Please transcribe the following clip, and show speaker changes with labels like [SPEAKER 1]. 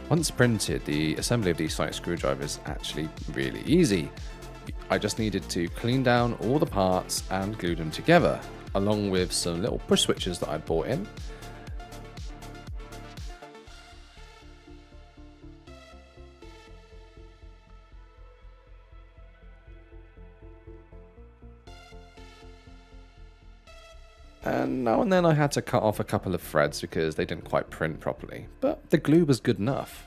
[SPEAKER 1] Once printed, the assembly of these sonic screwdrivers is actually really easy. I just needed to clean down all the parts and glue them together, along with some little push switches that I'd bought in. And now and then I had to cut off a couple of threads because they didn't quite print properly, but the glue was good enough.